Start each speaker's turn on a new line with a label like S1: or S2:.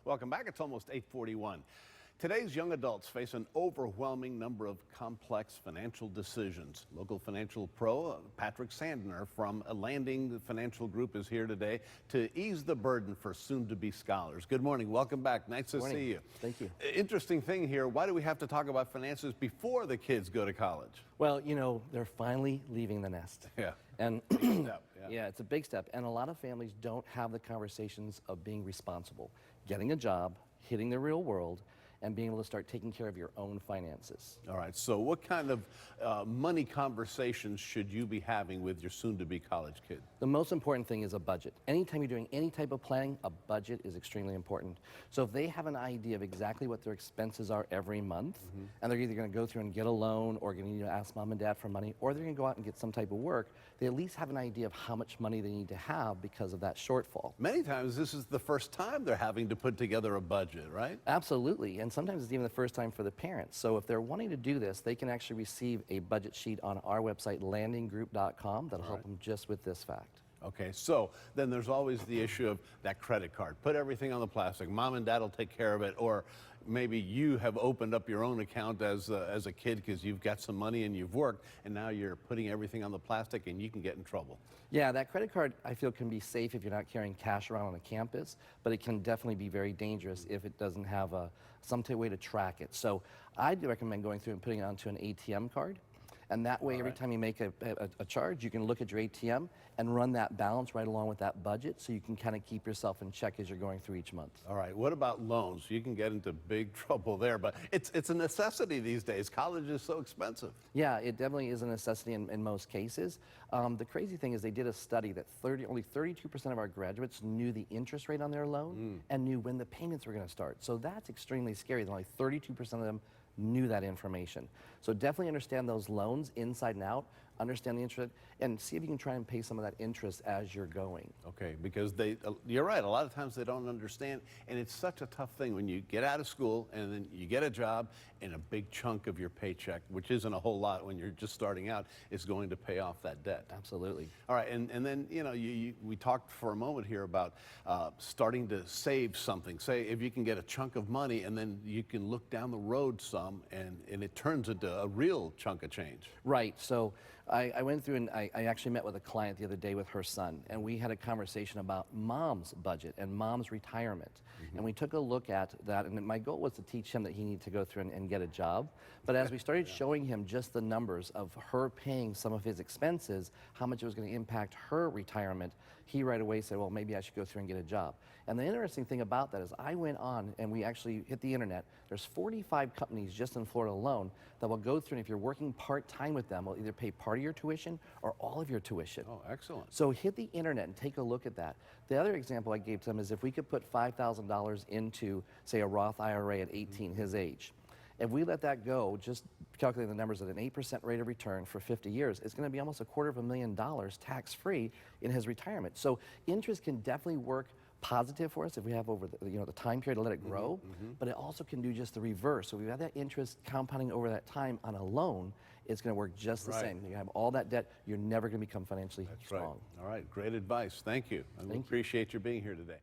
S1: Welcome back. It's almost 8:41. Today's young adults face an overwhelming number of complex financial decisions. Local financial pro Patrick Sandner from Landing Financial Group is here today to ease the burden for soon-to-be scholars. Good morning. Welcome back. Nice to see you.
S2: Thank you.
S1: Interesting thing here. Why do we have to talk about finances before the kids go to college?
S2: Well, you know, they're finally leaving the nest.
S1: Yeah.
S2: And
S1: Big step,
S2: yeah, it's a big step. And a lot of families don't have the conversations of being responsible, getting a job, hitting the real world, and being able to start taking care of your own finances.
S1: All right, so what kind of money conversations should you be having with your soon-to-be college kid?
S2: The most important thing is a budget. Anytime you're doing any type of planning, a budget is extremely important. So if they have an idea of exactly what their expenses are every month, and they're either going to go through and get a loan, or going to need to ask mom and dad for money, or they're going to go out and get some type of work, they at least have an idea of how much money they need to have because of that shortfall.
S1: Many times this is the first time they're having to put together a budget, right?
S2: Absolutely, and sometimes it's even the first time for the parents. So if they're wanting to do this, they can actually receive a budget sheet on our website, landinggroup.com, that'll help them just with this fact.
S1: Okay, so then there's always the issue of that credit card. Put everything on the plastic. Mom and dad will take care of it, or maybe you have opened up your own account as a kid because you've got some money and you've worked, and now you're putting everything on the plastic and you can get in trouble.
S2: Yeah, that credit card I feel can be safe if you're not carrying cash around on the campus, but it can definitely be very dangerous if it doesn't have some type of way to track it. So I'd recommend going through and putting it onto an ATM card. And that way, every time you make a charge, you can look at your ATM and run that balance right along with that budget, so you can kind of keep yourself in check as you're going through each month.
S1: All right, what about loans? You can get into big trouble there, but it's a necessity these days. College is so expensive.
S2: Yeah, it definitely is a necessity in most cases. The crazy thing is they did a study that only 32% of our graduates knew the interest rate on their loan and knew when the payments were going to start. So that's extremely scary. Only 32% of them knew that information. So definitely understand those loans inside and out, understand the interest, and see if you can try and pay some of that interest as you're going.
S1: Okay, because you're right, a lot of times they don't understand, and it's such a tough thing when you get out of school and then you get a job and a big chunk of your paycheck, which isn't a whole lot when you're just starting out, is going to pay off that debt.
S2: Absolutely.
S1: All right, and then, you know, we talked for a moment here about starting to save something. Say if you can get a chunk of money and then you can look down the road some and it turns into a real chunk of change.
S2: Right, so I went through and I actually met with a client the other day with her son, and we had a conversation about mom's budget and mom's retirement. And we took a look at that, and my goal was to teach him that he needed to go through and get a job. But as we started showing him just the numbers of her paying some of his expenses, how much it was going to impact her retirement, he right away said, well, maybe I should go through and get a job. And the interesting thing about that is I went on and we actually hit the internet. There's 45 companies just in Florida alone that will go through, and if you're working part-time with them, will either pay part of your tuition or all of your tuition.
S1: Oh, excellent.
S2: So hit the internet and take a look at that. The other example I gave to them is if we could put $5,000 into, say, a Roth IRA at 18, his age. If we let that go, just calculating the numbers at an 8% rate of return for 50 years, it's going to be almost $250,000 tax-free in his retirement. So interest can definitely work positive for us if we have over the time period to let it grow, but it also can do just the reverse. So if we have that interest compounding over that time on a loan, it's going to work just the same. You have all that debt, you're never going to become financially strong.
S1: Right. All right, great advice. Thank you. I appreciate you being here today.